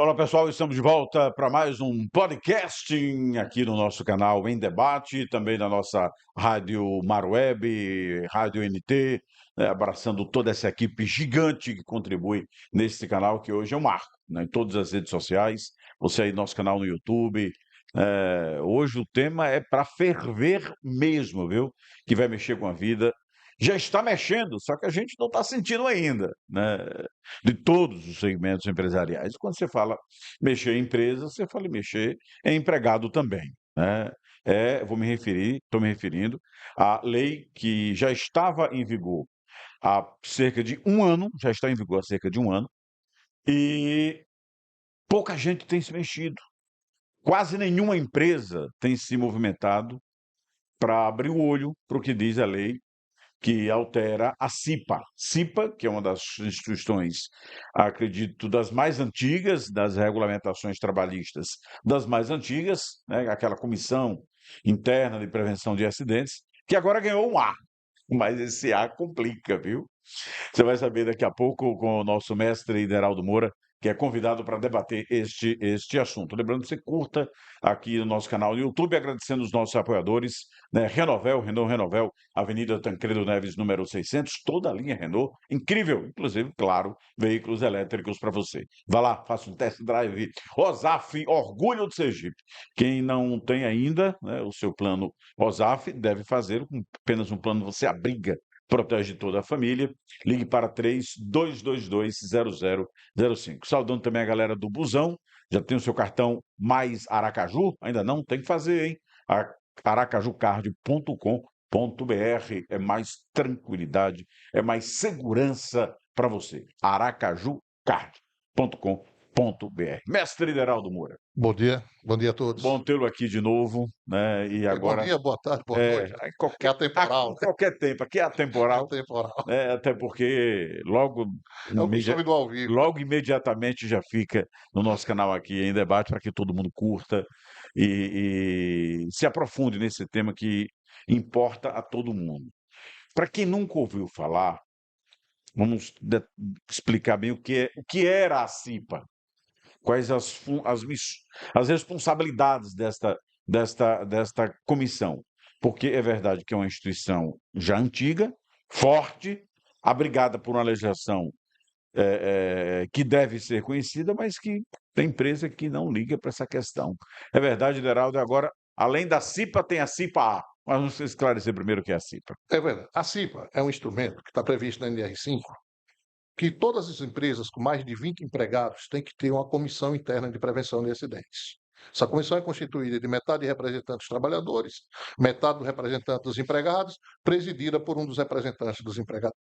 Olá pessoal, estamos de volta para mais um podcasting aqui no nosso canal Em Debate, também na nossa Rádio Mar Web, Rádio NT, abraçando toda essa equipe gigante que contribui nesse canal que hoje é um marco, né, em todas as redes sociais, você aí no nosso canal no YouTube. Hoje o tema é para ferver mesmo, viu? Que vai mexer com a vida. Já está mexendo, só que a gente não está sentindo ainda, né? De todos os segmentos empresariais. Quando você fala mexer em empresa, você fala em mexer em empregado também, né? Estou me referindo à lei que já estava em vigor há cerca de um ano, já está em vigor há cerca de um ano, e pouca gente tem se mexido. Quase nenhuma empresa tem se movimentado para abrir o olho para o que diz a lei que altera a CIPA. CIPA, que é uma das instituições, acredito, das mais antigas, das regulamentações trabalhistas, das mais antigas, né, aquela comissão interna de prevenção de acidentes, que agora ganhou um A, mas esse A complica, viu? Você vai saber daqui a pouco com o nosso mestre Ideraldo Moura, que é convidado para debater este assunto. Lembrando que você curta aqui no nosso canal no YouTube, agradecendo os nossos apoiadores, né? Renault Renovel, Avenida Tancredo Neves, número 600, toda a linha Renault, incrível, inclusive, claro, veículos elétricos para você. Vá lá, faça um test drive. OSAF, orgulho do Sergipe. Quem não tem ainda, né, o seu plano OSAF, deve fazer com apenas um plano, você abriga, protege toda a família. Ligue para 3222-0005. Saudando também a galera do Busão. Já tem o seu cartão mais Aracaju? Ainda não? Tem que fazer, hein? aracajucard.com.br. É mais tranquilidade, é mais segurança para você. aracajucard.com.br. Mestre Lideraldo Moura. Bom dia a todos. Bom tê-lo aqui de novo, né? E Bom agora dia, boa tarde, boa noite. em É qualquer, atemporal, né? qualquer tempo, aqui é É atemporal, atemporal. né? Até porque É o costume do ao vivo, né? logo imediatamente já fica no nosso canal aqui em debate para que todo mundo curta e se aprofunde nesse tema que importa a todo mundo. Para quem nunca ouviu falar, vamos explicar bem o que era a CIPA, quais as responsabilidades desta comissão. Porque é verdade que é uma instituição já antiga, forte, abrigada por uma legislação que deve ser conhecida, mas que tem empresa que não liga para essa questão. É verdade, Geraldo, agora, além da CIPA, tem a CIPA-A. Mas vamos esclarecer primeiro o que é a CIPA. É verdade. A CIPA é um instrumento que está previsto na NR5, que todas as empresas com mais de 20 empregados têm que ter uma comissão interna de prevenção de acidentes. Essa comissão é constituída de metade de representantes dos trabalhadores, metade dos representantes dos empregados, presidida por um dos representantes dos empregadores.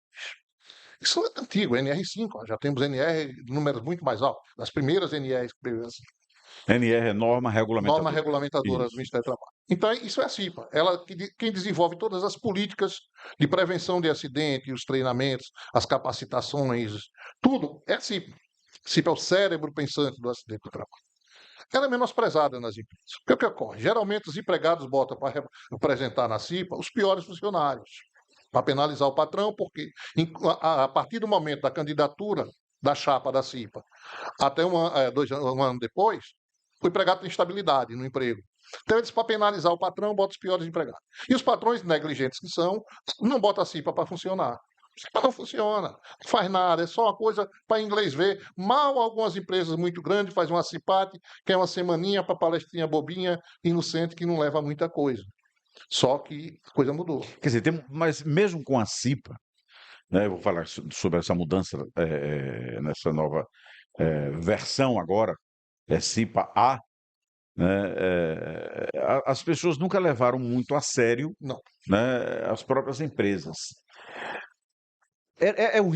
Isso é antigo, NR5, já temos NR de números muito mais altos, das primeiras NRs que previam assim. NR é norma Norma regulamentadora. regulamentadora do Isso. Ministério do Trabalho. Então, isso é a CIPA. Ela quem desenvolve todas as políticas de prevenção de acidente, os treinamentos, as capacitações, tudo é a CIPA. A CIPA é o cérebro pensante do acidente do trabalho. Ela é menosprezada nas empresas. Porque o que ocorre? Geralmente os empregados botam para representar na CIPA os piores funcionários, para penalizar o patrão, porque a partir do momento da candidatura da chapa da CIPA até um ano depois, o empregado tem estabilidade no emprego. Então, eles, para penalizar o patrão, botam os piores empregados. E os patrões negligentes que são, não botam a CIPA para funcionar. A CIPA não funciona, não faz nada, é só uma coisa para inglês ver. Mal algumas empresas muito grandes fazem uma CIPAT, que é uma semaninha para palestrinha bobinha, inocente, que não leva a muita coisa. Só que a coisa mudou. Quer dizer, mas mesmo com a CIPA, né, eu vou falar sobre essa mudança nessa nova versão agora, CIPA-A, né, as pessoas nunca levaram muito a sério, Não. né, as próprias empresas. Era um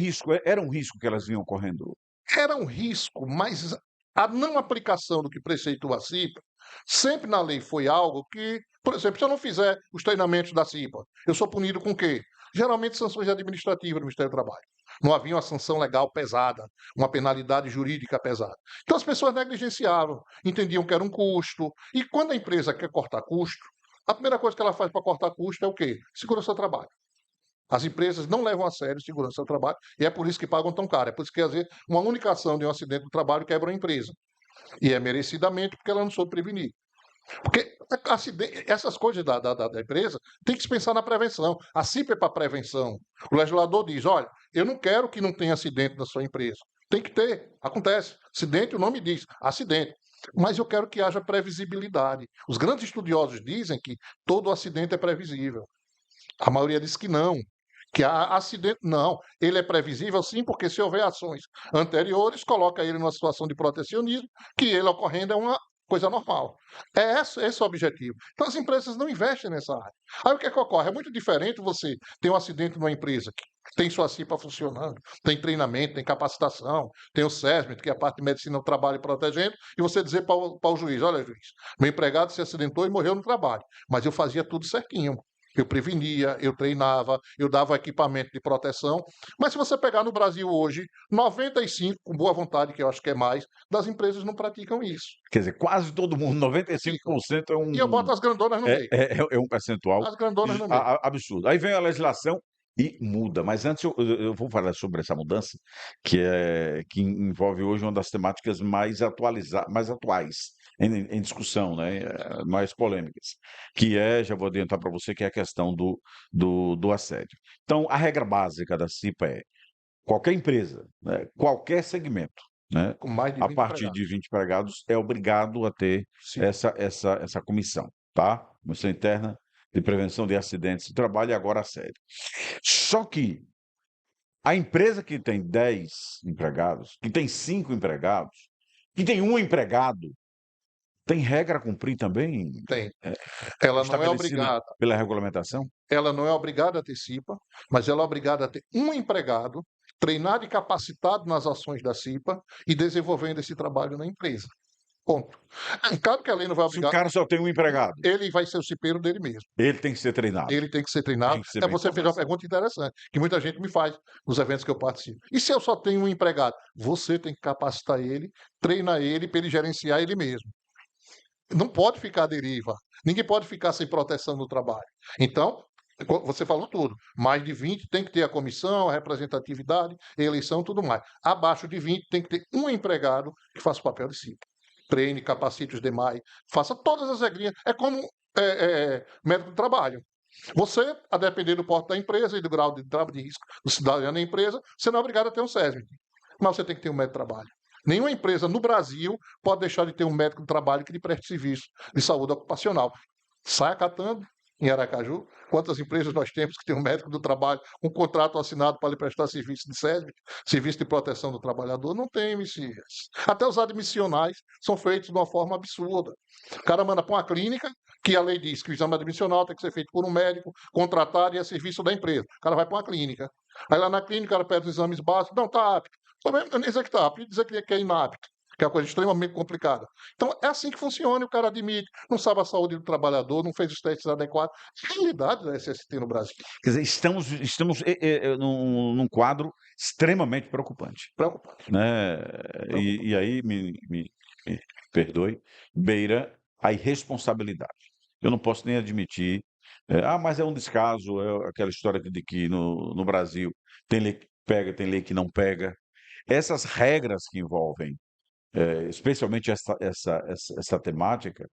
risco que elas vinham correndo. Era um risco, mas a não aplicação do que preceitua a CIPA, sempre na lei foi algo que, por exemplo, se eu não fizer os treinamentos da CIPA, eu sou punido com o quê? Geralmente sanções administrativas do Ministério do Trabalho. Não havia uma sanção legal pesada, uma penalidade jurídica pesada. Então as pessoas negligenciavam, entendiam que era um custo. E quando a empresa quer cortar custo, a primeira coisa que ela faz para cortar custo é o quê? Segurança do trabalho. As empresas não levam a sério segurança do trabalho e é por isso que pagam tão caro. É por isso que, às vezes, uma única ação de um acidente do trabalho quebra a empresa. E é merecidamente porque ela não soube prevenir. Porque essas coisas da empresa tem que se pensar na prevenção. A CIP é para prevenção. O legislador diz: olha, eu não quero que não tenha acidente na sua empresa. Tem que ter. Acontece. Acidente, o nome diz, acidente. Mas eu quero que haja previsibilidade. Os grandes estudiosos dizem que todo acidente é previsível. A maioria diz que não. Que há acidente. Não. Ele é previsível sim, porque se houver ações anteriores, coloca ele numa situação de protecionismo, que ele ocorrendo é uma coisa normal. Esse é o objetivo. Então as empresas não investem nessa área. Aí o que é que ocorre? É muito diferente você ter um acidente numa empresa que tem sua CIPA funcionando, tem treinamento, tem capacitação, tem o SESMIT, que é a parte de medicina do trabalho e protegendo, e você dizer para o juiz: olha, juiz, meu empregado se acidentou e morreu no trabalho, mas eu fazia tudo certinho. Eu prevenia, eu treinava, eu dava equipamento de proteção. Mas se você pegar no Brasil hoje, 95, com boa vontade, que eu acho que é mais, das empresas não praticam isso. Quer dizer, quase todo mundo, Praticam. 95% E eu boto as grandonas no meio. é um percentual As grandonas no meio. absurdo. Aí vem a legislação e muda. Mas antes eu vou falar sobre essa mudança, que envolve hoje uma das temáticas mais atuais em discussão, né? Mais polêmicas, que já vou adiantar para você, que é a questão do assédio. Então, a regra básica da CIPA é: qualquer empresa, né, qualquer segmento, né, Com mais de a 20 partir de empregados. 20 empregados, é obrigado a ter Sim. essa comissão, tá? Comissão interna de prevenção de acidentes de trabalho e agora assédio. Só que a empresa que tem 10 empregados, que tem 5 empregados, que tem um empregado, tem regra a cumprir também, Tem. Ela não é estabelecida obrigada. pela regulamentação? Ela não é obrigada a ter CIPA, mas ela é obrigada a ter um empregado treinado e capacitado nas ações da CIPA e desenvolvendo esse trabalho na empresa. Ponto. Claro que a lei não vai Se o obrigar, cara só tem um empregado, ele vai ser o cipeiro dele mesmo. ele tem que ser treinado, Ele tem que ser treinado. tem que ser É, bem você fez uma conversado. pergunta interessante, que muita gente me faz nos eventos que eu participo. E se eu só tenho um empregado? Você tem que capacitar ele, treinar ele para ele gerenciar ele mesmo. Não pode ficar à deriva. Ninguém pode ficar sem proteção no trabalho. Então, você falou tudo. Mais de 20 tem que ter a comissão, a representatividade, a eleição, tudo mais. Abaixo de 20 tem que ter um empregado que faça o papel de CIPA. Treine, capacite os demais, faça todas as regrinhas. É como médico do trabalho. Você, a depender do porte da empresa e do grau de risco do cidadão na empresa, você não é obrigado a ter um SESMIT. Mas você tem que ter um médico de trabalho. Nenhuma empresa no Brasil pode deixar de ter um médico de trabalho que lhe preste serviço de saúde ocupacional. Sai catando em Aracaju. Quantas empresas nós temos que tem um médico do trabalho, um contrato assinado para lhe prestar serviço de SESMIT, serviço de proteção do trabalhador? Não tem, Messias. Até os admissionais são feitos de uma forma absurda. O cara manda para uma clínica, que a lei diz que o exame admissional tem que ser feito por um médico contratado e a serviço da empresa. O cara vai para uma clínica. Aí lá na clínica, o cara pede os exames básicos. Não, está apto. Nem dizer que está apto, dizer que é inapto, que é uma coisa extremamente complicada. Então, é assim que funciona, e o cara admite, não sabe a saúde do trabalhador, não fez os testes adequados. É a realidade da SST no Brasil. Quer dizer, estamos num quadro extremamente preocupante, Preocupante. né? Preocupante. E aí, me perdoe, beira a irresponsabilidade. Eu não posso nem admitir, mas é um descaso, é aquela história de que no Brasil tem lei que pega, tem lei que não pega. Essas regras que envolvem, especialmente essa temática,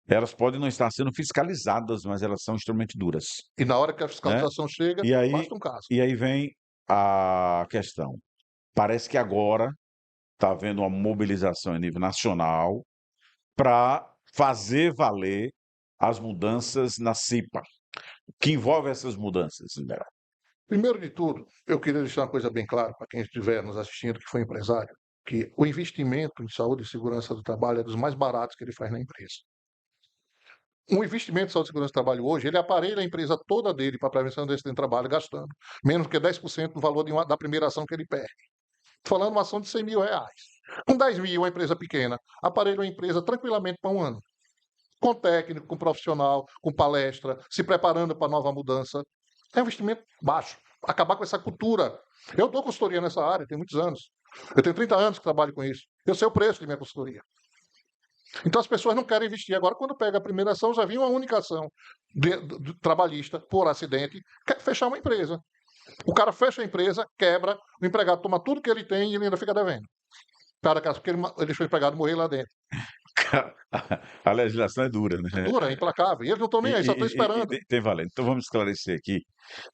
elas podem não estar sendo fiscalizadas, mas elas são extremamente duras, E na hora que a né? fiscalização chega, E aí, basta um caso. e aí vem a questão. Parece que agora está havendo uma mobilização a nível nacional para fazer valer as mudanças na CIPA. Que envolve essas mudanças, Liberal? Primeiro de tudo, eu queria deixar uma coisa bem clara para quem estiver nos assistindo, que foi empresário, que o investimento em saúde e segurança do trabalho é dos mais baratos que ele faz na empresa. Um investimento em saúde e segurança do trabalho hoje, ele aparelha a empresa toda dele para a prevenção desse acidente de trabalho, gastando menos do que 10% do valor da primeira ação que ele perde. Estou falando de uma ação de 100 mil reais. Com 10 mil, uma empresa pequena, aparelha uma empresa tranquilamente para um ano. Com técnico, com profissional, com palestra, se preparando para nova mudança. É um investimento baixo. Acabar com essa cultura. Eu dou consultoria nessa área, tem muitos anos. Eu tenho 30 anos que trabalho com isso. Eu sei o preço de minha consultoria. Então as pessoas não querem investir. Agora, quando pega a primeira ação, já vinha uma única ação trabalhista por acidente, quer fechar uma empresa. O cara fecha a empresa, quebra, o empregado toma tudo que ele tem e ele ainda fica devendo. Cara, porque ele deixou o empregado morrer lá dentro. A legislação é dura, É né? dura, é implacável. E eles não estão nem aí, só estão esperando. Tem valendo. Então vamos esclarecer aqui,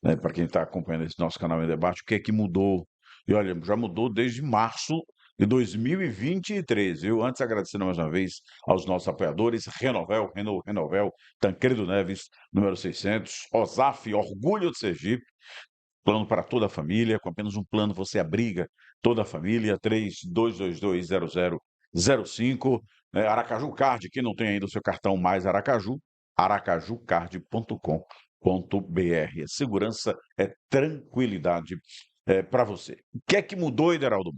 né, para quem está acompanhando esse nosso canal em debate, o que é que mudou. E olha, já mudou desde março de 2023, viu? Antes, agradecendo mais uma vez aos nossos apoiadores, Renovel, Tancredo Neves, número 600, OSAF, Orgulho de Sergipe, plano para toda a família, com apenas um plano você abriga toda a família, 32220005, né? Aracaju Card, quem não tem ainda o seu cartão Mais Aracaju, aracajucard.com.br. Segurança é tranquilidade para você. O que é que mudou, Ideraldo? O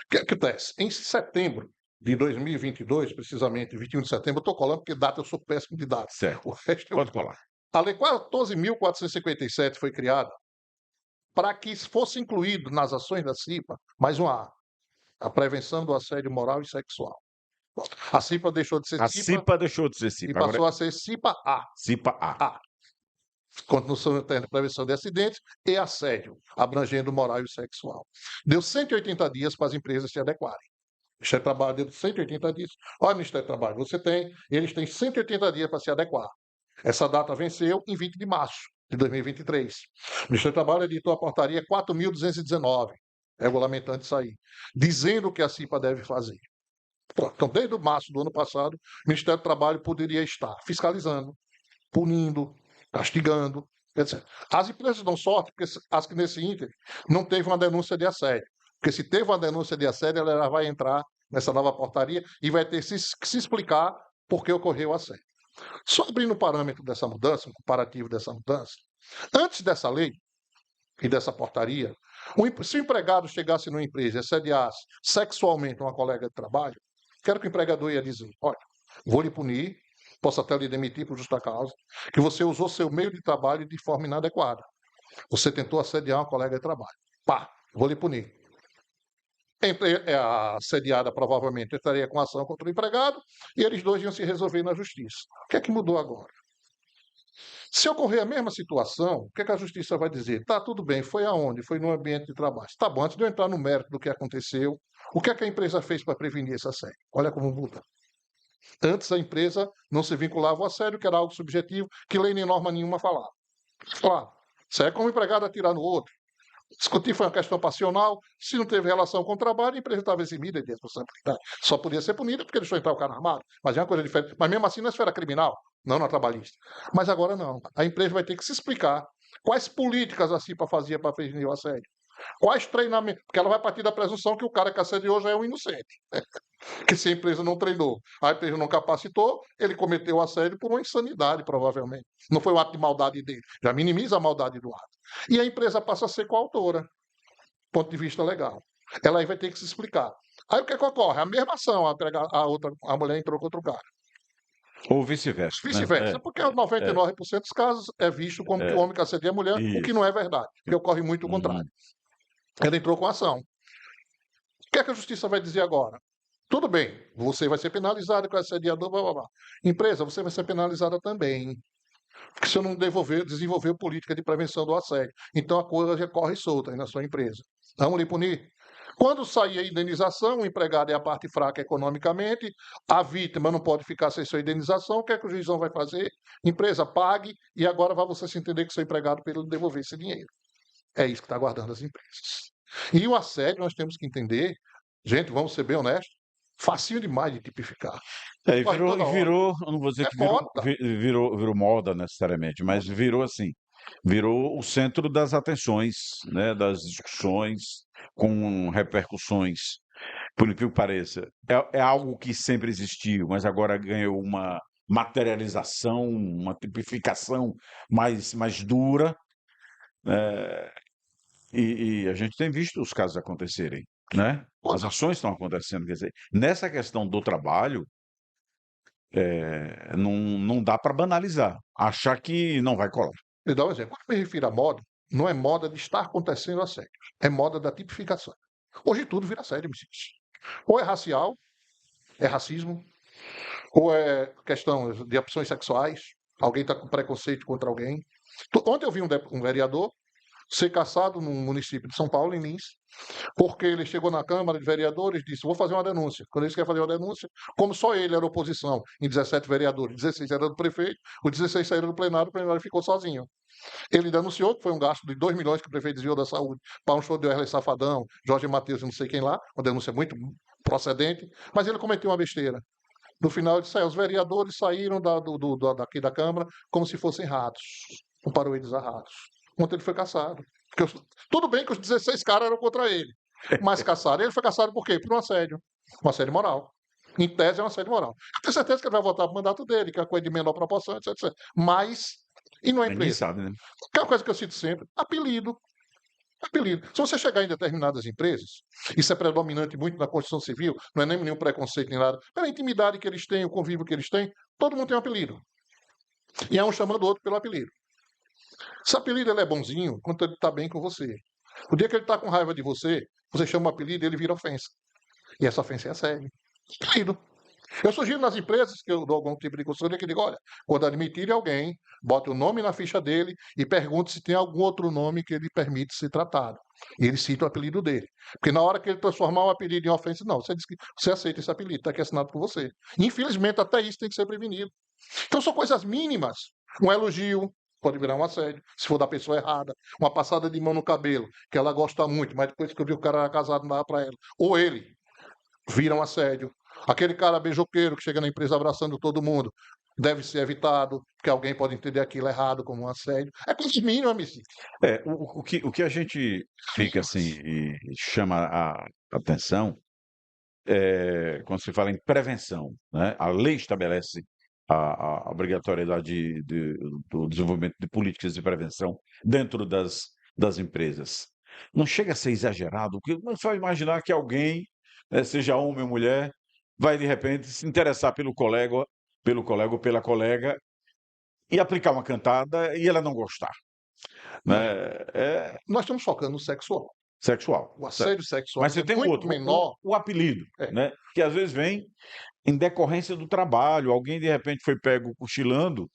que acontece? Em setembro de 2022, precisamente, 21 de setembro, eu estou colando porque data eu sou péssimo de data. Certo, O resto pode colar. A Lei 14.457 foi criada para que fosse incluído nas ações da CIPA mais um a prevenção do assédio moral e sexual. A CIPA deixou de ser A CIPA CIPA deixou de ser e CIPA, agora passou a ser CIPA-A. CIPA-A. A. Condução interna de prevenção de acidentes e assédio, abrangendo o moral e o sexual. Deu 180 dias para as empresas se adequarem. O Ministério do Trabalho deu 180 dias. Olha, Ministério do Trabalho, você tem, eles têm 180 dias para se adequar. Essa data venceu em 20 de março de 2023. O Ministério do Trabalho editou a portaria 4.219, regulamentando isso aí, dizendo o que a CIPA deve fazer. Então, desde março do ano passado, o Ministério do Trabalho poderia estar fiscalizando, punindo, castigando, etc. As empresas dão sorte, porque as que nesse ínter não teve uma denúncia de assédio. Porque se teve uma denúncia de assédio, ela vai entrar nessa nova portaria e vai ter que se explicar por que ocorreu o assédio. Só abrindo o parâmetro dessa mudança, um comparativo dessa mudança, antes dessa lei e dessa portaria, se o empregado chegasse numa empresa e assediasse sexualmente uma colega de trabalho, quero que o empregador ia dizer, olha, vou lhe punir, posso até lhe demitir por justa causa, que você usou seu meio de trabalho de forma inadequada. Você tentou assediar uma colega de trabalho. Pá, vou lhe punir. A assediada provavelmente entraria com ação contra o empregado e eles dois iam se resolver na justiça. O que é que mudou agora? Se ocorrer a mesma situação, o que é que a justiça vai dizer? Tá, tudo bem, foi aonde? Foi no ambiente de trabalho. Tá bom, antes de eu entrar no mérito do que aconteceu, o que é que a empresa fez para prevenir esse assédio? Olha como muda. Antes a empresa não se vinculava ao assédio, que era algo subjetivo, que lei nem norma nenhuma falava. Claro, isso é como o empregado atirar no outro. Discutir foi uma questão passional. Se não teve relação com o trabalho, a empresa estava eximida de responsabilidade. Só podia ser punida porque deixou entrar o cara armado. Mas é uma coisa diferente. Mas mesmo assim na esfera criminal, não na trabalhista. Mas agora não. A empresa vai ter que se explicar quais políticas a CIPA fazia para prevenir o assédio. Quais treinamentos. Porque ela vai partir da presunção que o cara que assediou já é um inocente. Que se a empresa não treinou, a empresa não capacitou, ele cometeu o assédio por uma insanidade, provavelmente. Não foi um ato de maldade dele. Já minimiza a maldade do ato. E a empresa passa a ser coautora, do ponto de vista legal. Ela aí vai ter que se explicar. Aí o que, é que ocorre? A mesma ação, a mulher entrou contra o cara. Ou vice-versa, né? Vice-versa, porque 99% dos casos é visto como que o homem que assedia a mulher, o que não é verdade, porque ocorre muito o contrário. Ela entrou com a ação. O que é que a justiça vai dizer agora? Tudo bem, você vai ser penalizado com assediador, blá, blá, blá. Empresa, você vai ser penalizada também. Porque você não desenvolveu política de prevenção do assédio. Então a coisa já corre solta aí na sua empresa. Vamos lhe punir. Quando sair a indenização, o empregado é a parte fraca economicamente, a vítima não pode ficar sem sua indenização, o que é que o juizão vai fazer? Empresa, pague, e agora vai você se entender com seu empregado para ele devolver esse dinheiro. É isso que está aguardando as empresas. E o assédio, nós temos que entender, gente, vamos ser bem honestos, facinho demais de tipificar. E virou, eu não vou dizer que virou moda necessariamente, mas virou assim, virou o centro das atenções, né, das discussões, com repercussões, por incrível que pareça. É algo que sempre existiu, mas agora ganhou uma materialização, uma tipificação mais dura, e a gente tem visto os casos acontecerem, né? As ações estão acontecendo, quer dizer, nessa questão do trabalho, não dá para banalizar, achar que não vai colar. Vou dar um exemplo. Quando me refiro à moda, não é moda de estar acontecendo assédio, é moda da tipificação. Hoje tudo vira assédio, me diz. Ou é racial, é racismo, ou é questão de opções sexuais, alguém está com preconceito contra alguém. Ontem eu vi um vereador ser cassado no município de São Paulo, em Lins, porque ele chegou na Câmara de Vereadores e disse: vou fazer uma denúncia. Quando ele quer fazer uma denúncia, como só ele era oposição em 17 vereadores, 16 era do prefeito, os 16 saíram do plenário, o plenário ficou sozinho. Ele denunciou que foi um gasto de 2 milhões que o prefeito desviou da saúde para um show de Wesley Safadão, Jorge Matheus e não sei quem lá, uma denúncia muito procedente, mas ele cometeu uma besteira. No final, ele disse: os vereadores saíram daqui da Câmara como se fossem ratos. Comparou eles a ratos. Ontem ele foi caçado. Tudo bem que os 16 caras eram contra ele, mas caçaram. Ele foi caçado por quê? Por um assédio. Um assédio moral. Em tese, é um assédio moral. Eu tenho certeza que ele vai votar para o mandato dele, que é uma coisa de menor proporção, etc, etc. Mas, e não é Ninguém empresa? sabe, né? Que é uma coisa que eu cito sempre: apelido. Apelido. Se você chegar em determinadas empresas, isso é predominante muito na Constituição Civil, não é nem nenhum preconceito nem nada, pela intimidade que eles têm, o convívio que eles têm, todo mundo tem um apelido. E é um chamando o outro pelo apelido. Se o apelido ele é bonzinho, quando ele está bem com você. O dia que ele está com raiva de você, você chama o apelido e ele vira ofensa. E essa ofensa é assédio. Apelido. Eu sugiro nas empresas que eu dou algum tipo de consultoria que diga: olha, quando admitirem alguém, bote o nome na ficha dele e pergunte se tem algum outro nome que ele permite ser tratado. E ele cita o apelido dele. Porque na hora que ele transformar um apelido em ofensa, não, você diz que você aceita esse apelido, está aqui assinado por você. Infelizmente, até isso tem que ser prevenido. Então são coisas mínimas. Um elogio pode virar um assédio, se for da pessoa errada. Uma passada de mão no cabelo, que ela gosta muito, mas depois que eu vi o cara era casado, não dava para ela. Ou ele, vira um assédio. Aquele cara beijoqueiro que chega na empresa abraçando todo mundo deve ser evitado, porque alguém pode entender aquilo errado como um assédio. É coisa mínima, Messi. O que a gente fica assim e chama a atenção é quando se fala em prevenção, né? A lei estabelece a obrigatoriedade do desenvolvimento de políticas de prevenção dentro das empresas. Não chega a ser exagerado, porque não só imaginar que alguém, seja homem ou mulher, vai de repente se interessar pelo colega ou pela colega e aplicar uma cantada e ela não gostar, né? Não, É nós estamos focando no sexual. sexual, O certo. assédio sexual Mas você é tem o muito outro, o menor. o apelido, É, né, que às vezes vem em decorrência do trabalho, alguém de repente foi pego cochilando,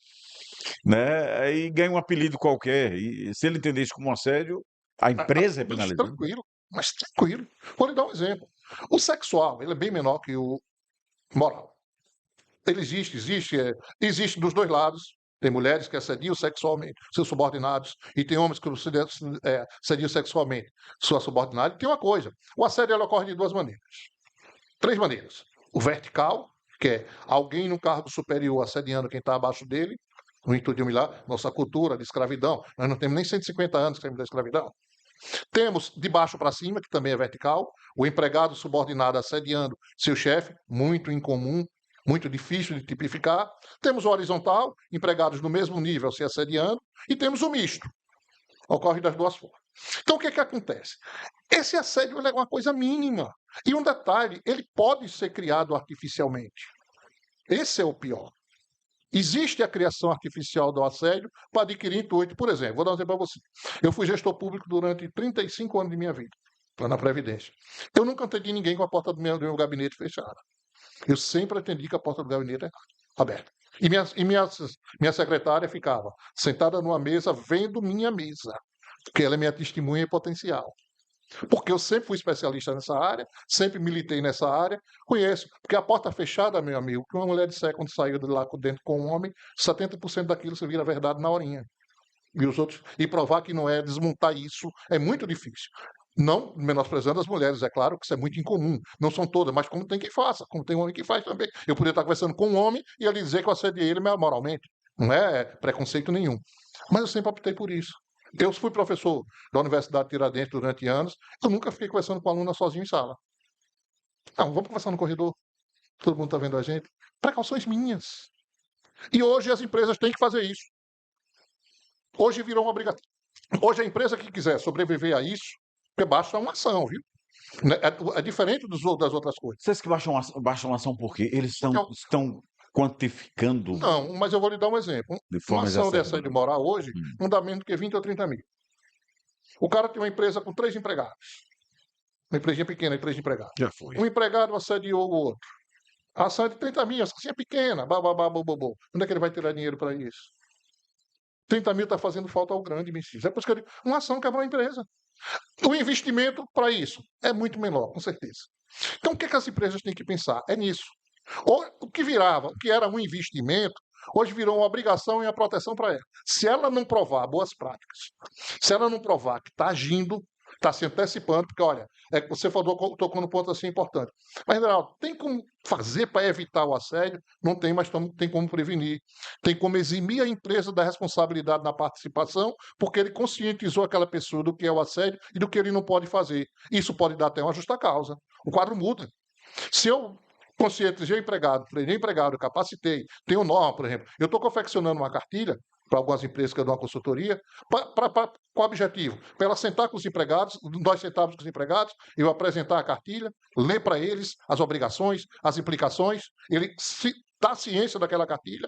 né, aí ganha um apelido qualquer, e se ele entender isso como um assédio, a empresa é mas penalizada. tranquilo, mas tranquilo. Vou lhe dar um exemplo. O sexual, ele é bem menor que o moral. Ele existe dos dois lados. Tem mulheres que assediam sexualmente seus subordinados e tem homens que assediam sexualmente sua subordinada. E tem uma coisa: o assédio ele ocorre de duas maneiras, três maneiras. O vertical, que é alguém no cargo superior assediando quem está abaixo dele, no intuito de humilhar. Nossa cultura de escravidão, nós não temos nem 150 anos que temos da escravidão. Temos de baixo para cima, que também é vertical, o empregado subordinado assediando seu chefe, muito incomum, muito difícil de tipificar. Temos o horizontal, empregados no mesmo nível se assediando, e temos o misto, ocorre das duas formas. Então o que é que acontece? Esse assédio é uma coisa mínima. E um detalhe, ele pode ser criado artificialmente. Esse é o pior. Existe a criação artificial do assédio para adquirir intuito. Por exemplo, vou dar um exemplo para você. Eu fui gestor público durante 35 anos de minha vida, lá na Previdência. Eu nunca atendi ninguém com a porta do meu gabinete fechada. Eu sempre atendi com a porta do gabinete aberta. E minha secretária ficava sentada numa mesa vendo minha mesa, porque ela é minha testemunha potencial. Porque eu sempre fui especialista nessa área, sempre militei nessa área, conheço. Porque a porta fechada, meu amigo, que uma mulher disser quando saiu de lá dentro com um homem, 70% daquilo se vira verdade na horinha. E os outros, e provar que não é, desmontar isso, é muito difícil. Não menosprezando as mulheres, é claro que isso é muito incomum. Não são todas, mas como tem quem faça, como tem homem que faz também. Eu poderia estar conversando com um homem e ele dizer que eu assediei ele moralmente. Não é preconceito nenhum. Mas eu sempre optei por isso. Eu fui professor da Universidade de Tiradentes durante anos, eu nunca fiquei conversando com aluna sozinho em sala. Não, vamos conversar no corredor. Todo mundo está vendo a gente. Precauções minhas. E hoje as empresas têm que fazer isso. Hoje virou uma obrigação. Hoje a empresa que quiser sobreviver a isso, porque basta uma ação, viu? É diferente das outras coisas. Vocês que baixam ação por quê? Eles Porque estão quantificando não, mas eu vou lhe dar um exemplo. de Uma forma ação dessa de exacerbada. moral hoje Hum, não dá menos do que 20 ou 30 mil. O cara tem uma empresa com 3 empregados. Uma empresinha pequena, 3 empregados. já foi. Um empregado assediou o outro. A ação é de 30 mil, essa ação é pequena. Bababá, bobobô. Onde é que ele vai tirar dinheiro para isso? 30 mil está fazendo falta ao grande, Messias. É por isso que eu digo, uma ação quebra uma empresa. O investimento para isso é muito menor, com certeza. Então, o que, é que as empresas têm que pensar? É nisso. Ou, o que virava, o que era um investimento, hoje virou uma obrigação e a proteção para ela. Se ela não provar boas práticas, se ela não provar que está agindo, está se antecipando, porque olha, é que você falou, tocou no ponto assim importante. Mas, General, tem como fazer para evitar o assédio? Não tem, mas tem como prevenir. Tem como eximir a empresa da responsabilidade na participação, porque ele conscientizou aquela pessoa do que é o assédio e do que ele não pode fazer. Isso pode dar até uma justa causa. O quadro muda. Se eu conscientizei o empregado, treinei o empregado, capacitei, tenho norma, por exemplo, eu estou confeccionando uma cartilha para algumas empresas que eu dou uma consultoria, com o objetivo, para ela sentar com os empregados, nós sentarmos com os empregados, eu apresentar a cartilha, ler para eles as obrigações, as implicações, ele dá ciência daquela cartilha,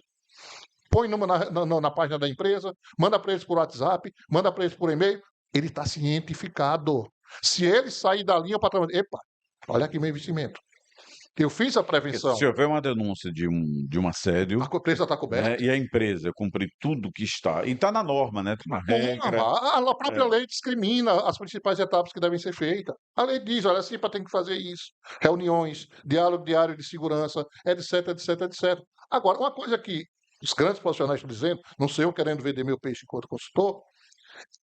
põe na página da empresa, manda para eles por WhatsApp, manda para eles por e-mail, ele está cientificado. Se ele sair da linha para trabalhar, epa, olha aqui meu investimento. Eu fiz a Porque prevenção. se houver uma denúncia de um assédio, A empresa está né, coberta. e a empresa cumprir tudo que está, e está na norma, né? Tem uma regra. A própria lei discrimina as principais etapas que devem ser feitas. A lei diz, olha, a CIPA tem que fazer isso. Reuniões, diálogo diário de segurança, etc, etc, etc. Agora, uma coisa que os grandes profissionais estão dizendo, não sou eu querendo vender meu peixe enquanto consultor,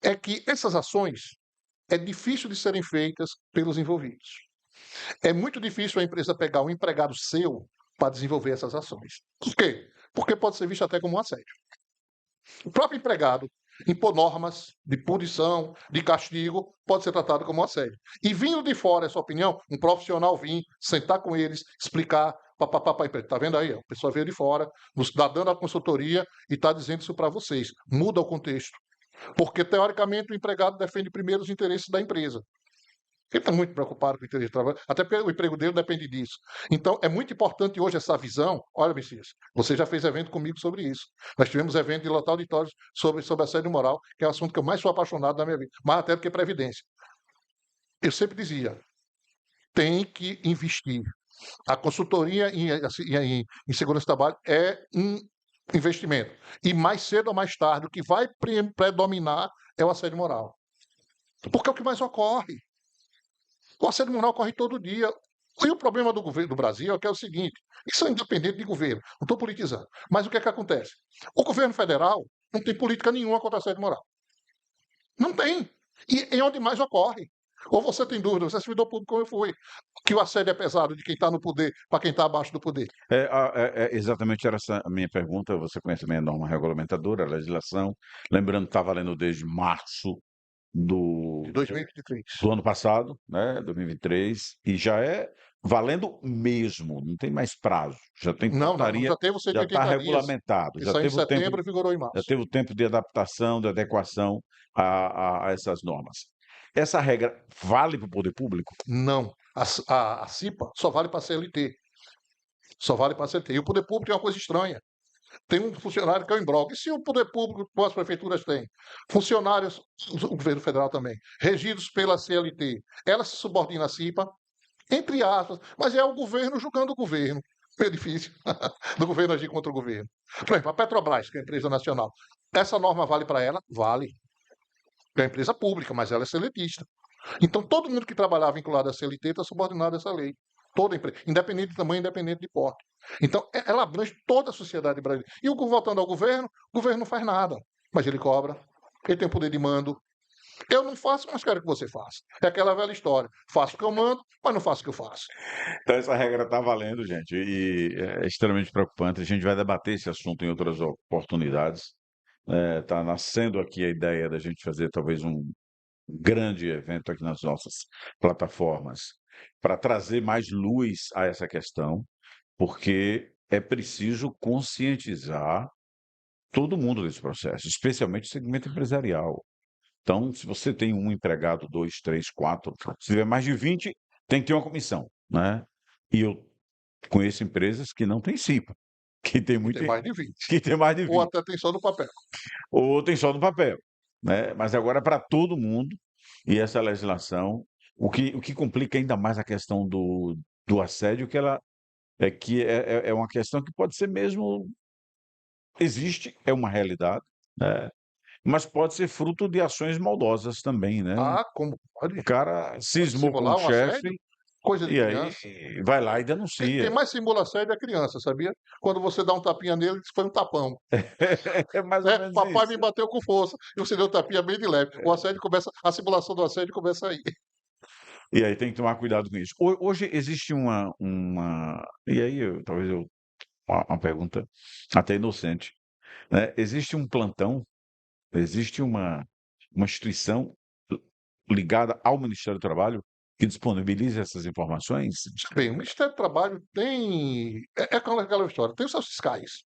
é que essas ações é difícil de serem feitas pelos envolvidos. É muito difícil a empresa pegar um empregado seu para desenvolver essas ações. Por quê? Porque pode ser visto até como um assédio. O próprio empregado impor normas de punição, de castigo, pode ser tratado como um assédio. E vindo de fora essa opinião, um profissional vir, sentar com eles, explicar, papapá para a empresa. Está vendo aí? A pessoa veio de fora, nos está dando a consultoria e está dizendo isso para vocês. Muda o contexto. Porque, teoricamente, o empregado defende primeiro os interesses da empresa. Ele está muito preocupado com o interesse do trabalho, até porque o emprego dele depende disso. Então, é muito importante hoje essa visão. Olha, Messias, você já fez evento comigo sobre isso. Nós tivemos evento de lotar auditórios sobre assédio moral, que é o assunto que eu mais sou apaixonado na minha vida, mais até do que previdência. Eu sempre dizia, tem que investir. A consultoria em segurança do trabalho é um investimento. E mais cedo ou mais tarde, o que vai predominar é o assédio moral. Porque é o que mais ocorre. O assédio moral ocorre todo dia. E o problema do governo do Brasil é que é o seguinte: isso é independente de governo, não estou politizando. Mas o que é que acontece? O governo federal não tem política nenhuma contra o assédio moral. Não tem. E é onde mais ocorre. Ou você tem dúvida, você é servidor público como eu fui, que o assédio é pesado de quem está no poder para quem está abaixo do poder. Exatamente era essa a minha pergunta. Você conhece bem a norma regulamentadora, a legislação. Lembrando que está valendo desde março De do 2023. do ano passado, né, 2023, e já é valendo mesmo, não tem mais prazo, já tem Não, portaria, já teve os já está 180 dias. regulamentado, Isso aí em setembro e vigorou em já março. teve o tempo de adaptação, de adequação a essas normas. Essa regra vale para o poder público? Não. A CIPA só vale para a CLT. Só vale para a CLT. E o poder público é uma coisa estranha. Tem um funcionário que é o embrolho. E se o poder público, como as prefeituras têm, funcionários, o governo federal também, regidos pela CLT, ela se subordina à CIPA, entre aspas, mas é o governo julgando o governo. É difícil do governo agir contra o governo. Por exemplo, a Petrobras, que é a empresa nacional, essa norma vale para ela? Vale. É uma empresa pública, mas ela é seletista. Então, todo mundo que trabalhar vinculado à CLT está subordinado a essa lei. Toda empresa, independente de tamanho, independente de porte. Então, ela abrange toda a sociedade brasileira. E voltando ao governo, o governo não faz nada, mas ele cobra, ele tem o poder de mando. Eu não faço, mas quero que você faça. É aquela velha história. Faço o que eu mando, mas não faço o que eu faço. Então essa regra está valendo, gente, e é extremamente preocupante. A gente vai debater esse assunto em outras oportunidades. Está nascendo aqui a ideia da gente fazer talvez um grande evento aqui nas nossas plataformas para trazer mais luz a essa questão, porque é preciso conscientizar todo mundo desse processo, especialmente o segmento empresarial. Então, se você tem um empregado, dois, três, quatro, se tiver mais de 20, tem que ter uma comissão, né? E eu conheço empresas que não têm CIPA, que tem E tem muito, mais de 20. que tem mais de Ou 20, até tem só no papel. ou tem só no papel, né? Mas agora é para todo mundo, e essa legislação, o que complica ainda mais a questão do assédio, que é uma questão que pode ser mesmo, existe, é uma realidade, né? Mas pode ser fruto de ações maldosas também, né. Ah, como O pode? cara Pode cismou com o simular um chefe, assédio? Coisa de e aí criança. vai lá e Quem denuncia. mais simula assédio é a criança, sabia? Quando você dá um tapinha nele, diz que foi um tapão. É mais ou É, menos papai me isso. bateu com força e você deu um tapinha bem de leve. O assédio começa, a simulação do assédio começa aí. E aí tem que tomar cuidado com isso. Hoje existe uma e aí talvez eu uma pergunta até inocente, né, existe um plantão, existe uma instituição ligada ao Ministério do Trabalho que disponibiliza essas informações? Bem, o Ministério do Trabalho tem. É aquela história, tem os seus fiscais.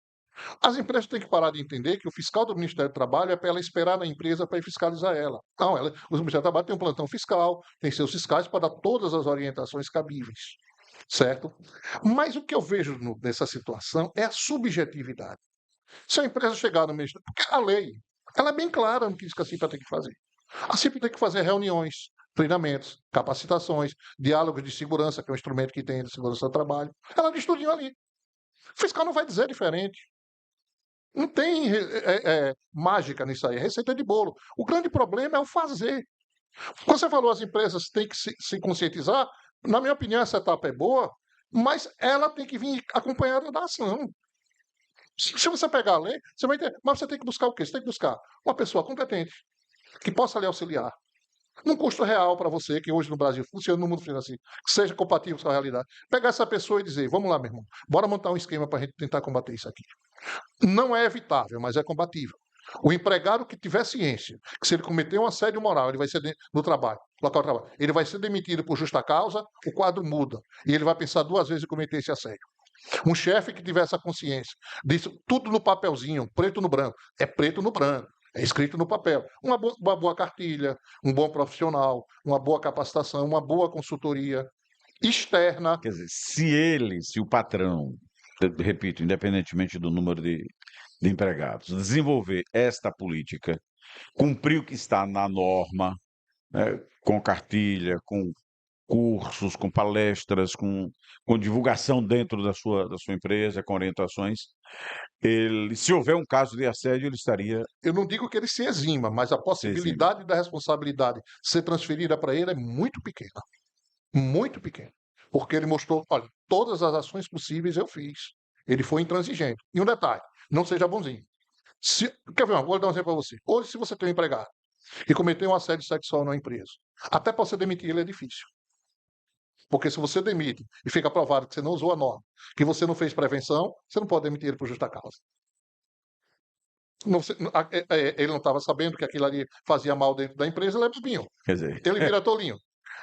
As empresas têm que parar de entender que o fiscal do Ministério do Trabalho é para ela esperar na empresa para ir fiscalizar ela. Não, o Ministério do Trabalho tem um plantão fiscal, tem seus fiscais para dar todas as orientações cabíveis, certo? Mas o que eu vejo nessa situação é a subjetividade. Se a empresa chegar no Ministério. Porque a lei, ela é bem clara no que diz que a CIPA tem que fazer. A CIPA tem que fazer reuniões, treinamentos, capacitações, diálogos de segurança, que é um instrumento que tem de segurança do trabalho. Ela diz tudinho ali. O fiscal não vai dizer diferente. Não tem mágica nisso aí, é receita de bolo. O grande problema é o fazer. Quando você falou as empresas têm que se conscientizar, na minha opinião, essa etapa é boa, mas ela tem que vir acompanhada da ação. Se você pegar a lei, você vai entender. Mas você tem que buscar o quê? Você tem que buscar uma pessoa competente, que possa lhe auxiliar. Num custo real para você, que hoje no Brasil funciona no mundo financeiro, que seja compatível com a realidade. Pegar essa pessoa e dizer: vamos lá, meu irmão, bora montar um esquema para a gente tentar combater isso aqui. Não é evitável, mas é combatível. O empregado que tiver ciência que se ele cometer um assédio moral, ele vai ser no trabalho, local de trabalho, ele vai ser demitido por justa causa, o quadro muda. E ele vai pensar duas vezes em cometer esse assédio. Um chefe que tiver essa consciência, disso tudo no papelzinho, preto no branco. É preto no branco. É escrito no papel. Uma boa cartilha, um bom profissional, uma boa capacitação, uma boa consultoria externa. Quer dizer, se o patrão, repito, independentemente do número de empregados, desenvolver esta política, cumprir o que está na norma, né, com cartilha, com cursos, com palestras, com divulgação dentro da sua empresa, com orientações, ele, se houver um caso de assédio, ele estaria Eu não digo que ele se exima, mas a se exime. possibilidade da responsabilidade ser transferida para ele é muito pequena. Muito pequena. Porque ele mostrou, olha, todas as ações possíveis eu fiz. Ele foi intransigente. E um detalhe, não seja bonzinho. Quer ver? Vou dar um exemplo para você. Hoje, se você tem um empregado e cometeu um assédio sexual na empresa, até para você demitir ele é difícil. Porque se você demite e fica provado que você não usou a norma, que você não fez prevenção, você não pode demitir ele por justa causa. Ele não estava sabendo que aquilo ali fazia mal dentro da empresa, ele é bobinho. Quer dizer, Ele vira tolinho.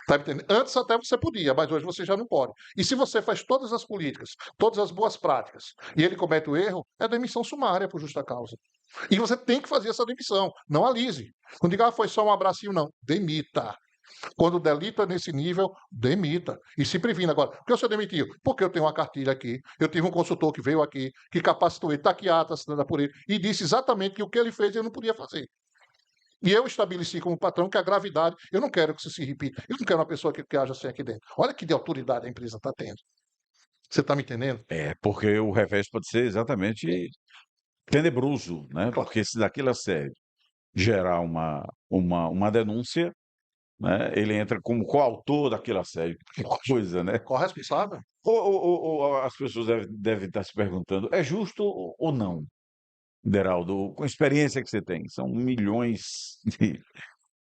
Tá entendendo? Antes até você podia, mas hoje você já não pode. E se você faz todas as políticas, todas as boas práticas, e ele comete o erro, é demissão sumária por justa causa. E você tem que fazer essa demissão. Não alise. Não diga, foi só um abracinho, não. Demita. Quando delita nesse nível, demita. E se previna agora. Por que o senhor demitiu? Porque eu tenho uma cartilha aqui, eu tive um consultor que veio aqui, que capacitou ele, está aqui a ata assinada por ele, e disse exatamente que o que ele fez ele não podia fazer. E eu estabeleci como patrão que a gravidade, eu não quero que isso se repita. Eu não quero uma pessoa que haja assim aqui dentro. Olha que de autoridade a empresa está tendo. Você está me entendendo? porque o revés pode ser exatamente tenebroso, né? Claro. Porque se daquilo a sério gerar uma denúncia, né, ele entra como coautor daquele assédio. Que Lógico. coisa, né? Corresponsável? Ou as pessoas devem estar se perguntando, é justo ou não, Deraldo, com a experiência que você tem? São milhões de,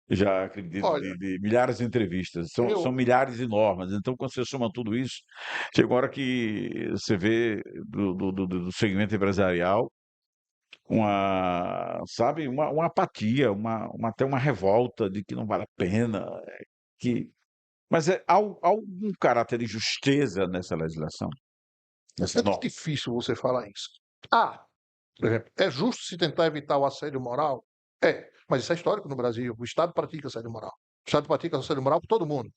já acredito, Olha, de milhares de entrevistas, são eu, milhares de normas. Então, quando você soma tudo isso, chega uma hora que você vê do segmento empresarial sabe, uma apatia, até uma revolta de que não vale a pena, que mas há algum caráter de justeza nessa legislação, nessa é muito norma? difícil você falar isso. Ah, por exemplo, é justo se tentar evitar o assédio moral? É, mas isso é histórico no Brasil. O Estado pratica assédio moral. O Estado pratica assédio moral por todo mundo.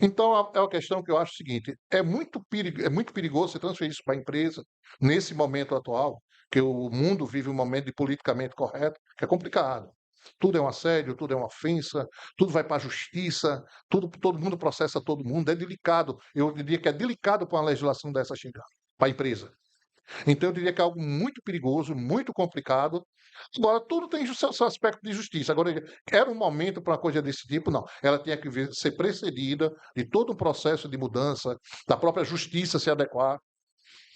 Então, é uma questão que eu acho o seguinte: é muito perigoso você transferir isso para a empresa, nesse momento atual, que o mundo vive um momento de politicamente correto, que é complicado. Tudo é um assédio, tudo é uma ofensa, tudo vai para a justiça, todo mundo processa todo mundo, é delicado. Eu diria que é delicado para uma legislação dessa chegar para a empresa. Então, eu diria que é algo muito perigoso, muito complicado. Agora, tudo tem seu aspecto de justiça. Agora, era um momento para uma coisa desse tipo? Não. Ela tinha que ser precedida de todo um processo de mudança, da própria justiça se adequar,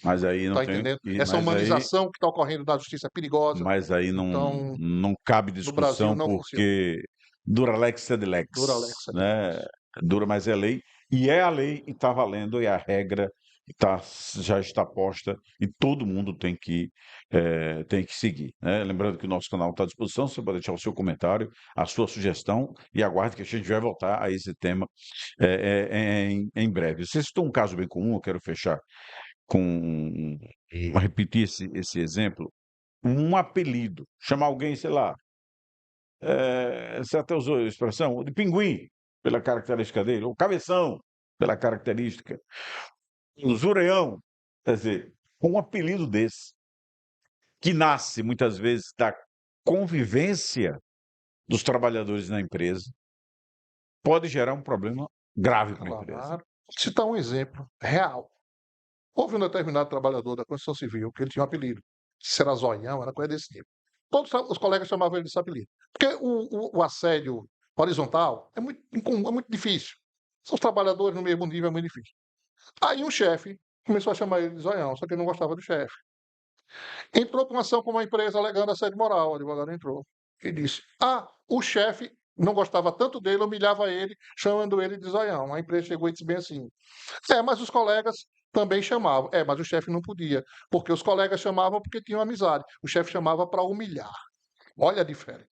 Mas aí não está tem, entendendo? Essa humanização que está ocorrendo na justiça é perigosa. mas aí Então, não cabe no Brasil discussão não funciona. porque dura lex sed Dura lex, lex, né? Dura, mas é lei, e é a lei e está valendo, e a regra tá, já está posta e todo mundo tem que seguir, né? Lembrando que o nosso canal está à disposição, você pode deixar o seu comentário, a sua sugestão e aguarde que a gente vai voltar a esse tema em breve. Você citou um caso bem comum, eu quero fechar com repetir esse exemplo, um apelido, chamar alguém, sei lá, você até usou a expressão, de pinguim, pela característica dele, ou cabeção, pela característica, o zureão, quer dizer, um apelido desse, que nasce muitas vezes da convivência dos trabalhadores na empresa, pode gerar um problema grave para a empresa. Claro. Vou citar um exemplo real. Houve um determinado trabalhador da construção civil que ele tinha um apelido. Se era zoião, era coisa desse tipo. Todos os colegas chamavam ele desse apelido. Porque o assédio horizontal é muito incomum, é muito difícil. São os trabalhadores no mesmo nível, é muito difícil. Aí um chefe começou a chamar ele de zoião, só que ele não gostava do chefe. Entrou com ação com uma empresa alegando assédio moral. O advogado entrou e disse: Ah, o chefe não gostava tanto dele, humilhava ele, chamando ele de zoião. A empresa chegou e disse bem assim: mas os colegas também chamavam. Mas o chefe não podia, porque os colegas chamavam porque tinham amizade. O chefe chamava para humilhar. Olha a diferença.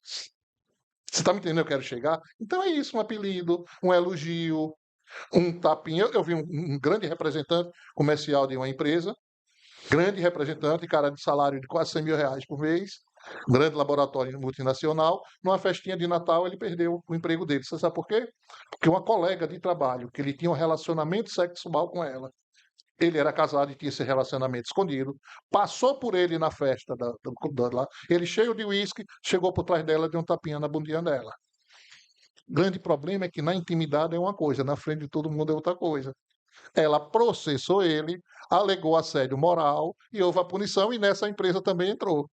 Você está me entendendo? Eu quero chegar. Então é isso, um apelido, um elogio, um tapinha. Eu vi um grande representante comercial de uma empresa, grande representante, cara de salário de quase 100 mil reais por mês, grande laboratório multinacional. Numa festinha de Natal, ele perdeu o emprego dele. Você sabe por quê? Porque uma colega de trabalho, que ele tinha um relacionamento sexual com ela, ele era casado e tinha esse relacionamento escondido, passou por ele na festa lá, ele cheio de uísque, chegou por trás dela, deu um tapinha na bundinha dela. O grande problema é que na intimidade é uma coisa, na frente de todo mundo é outra coisa. Ela processou ele, alegou assédio moral e houve a punição, e nessa a empresa também entrou.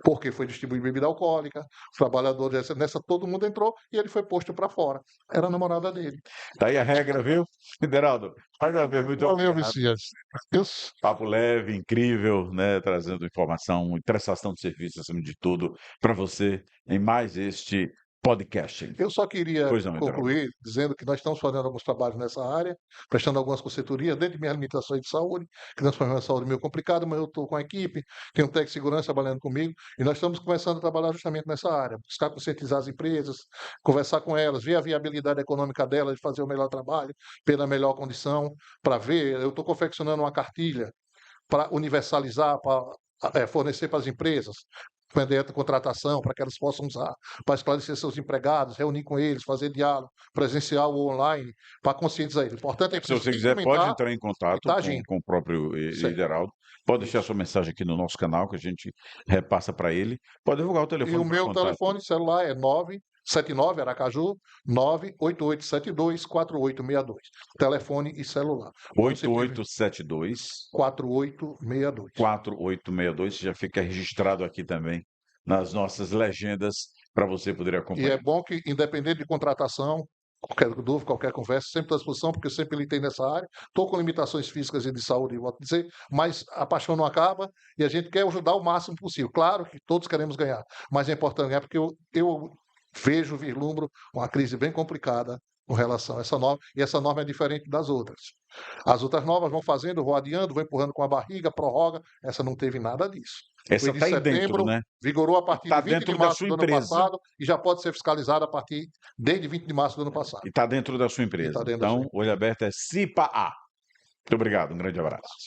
Porque foi distribuir bebida alcoólica, os trabalhadores, nessa todo mundo entrou e ele foi posto para fora. Era a namorada dele. Tá aí a regra, viu? Federaldo, mais uma vez, muito Valeu, obrigado. Viciante. Papo leve, incrível, né? Trazendo informação e prestação de serviço, acima de tudo, para você em mais este podcast. Eu só queria Pois não, Federaldo. concluir dizendo que nós estamos fazendo alguns trabalhos nessa área, prestando algumas consultorias dentro de minhas limitações de saúde, que nós problema de saúde meio complicado, mas eu estou com a equipe, tenho um técnico de segurança trabalhando comigo, e nós estamos começando a trabalhar justamente nessa área, buscar conscientizar as empresas, conversar com elas, ver a viabilidade econômica delas de fazer o melhor trabalho, pela melhor condição, para ver. Eu estou confeccionando uma cartilha para universalizar, para fornecer para as empresas, mediante contratação, para que elas possam usar, para esclarecer seus empregados, reunir com eles, fazer diálogo presencial ou online, para conscientizar eles. O importante é que Se você precisa quiser, pode implementar entrar em e contato está agindo. com o próprio Certo. Lideraldo. Pode deixar Isso. sua mensagem aqui no nosso canal, que a gente repassa para ele. Pode divulgar o E o telefone para meu contato. telefone celular é 979 Aracaju 988724862. Telefone e celular. Quando você precisar, 8872 4862. 4862, já fica registrado aqui também nas nossas legendas para você poder E é acompanhar. bom que, independente de contratação, qualquer dúvida, qualquer conversa, sempre à disposição, porque eu sempre lutei nessa área. Estou com limitações físicas e de saúde, volto a dizer, mas a paixão não acaba e a gente quer ajudar o máximo possível. Claro que todos queremos ganhar, mas é importante ganhar porque eu vejo, vislumbro uma crise bem complicada com relação a essa norma, e essa norma é diferente das outras. As outras normas vão fazendo, vão adiando, vão empurrando com a barriga, prorroga. Essa não teve nada disso. Essa Foi de está aí dentro, setembro, né? vigorou a E partir está de 20 de dentro da março sua do ano empresa. passado e já pode ser fiscalizada a partir desde 20 de março do ano passado. E está dentro da sua E está empresa. dentro da sua Então, empresa. olho aberto é CIPA-A. Muito obrigado, um grande Um abraço. abraço.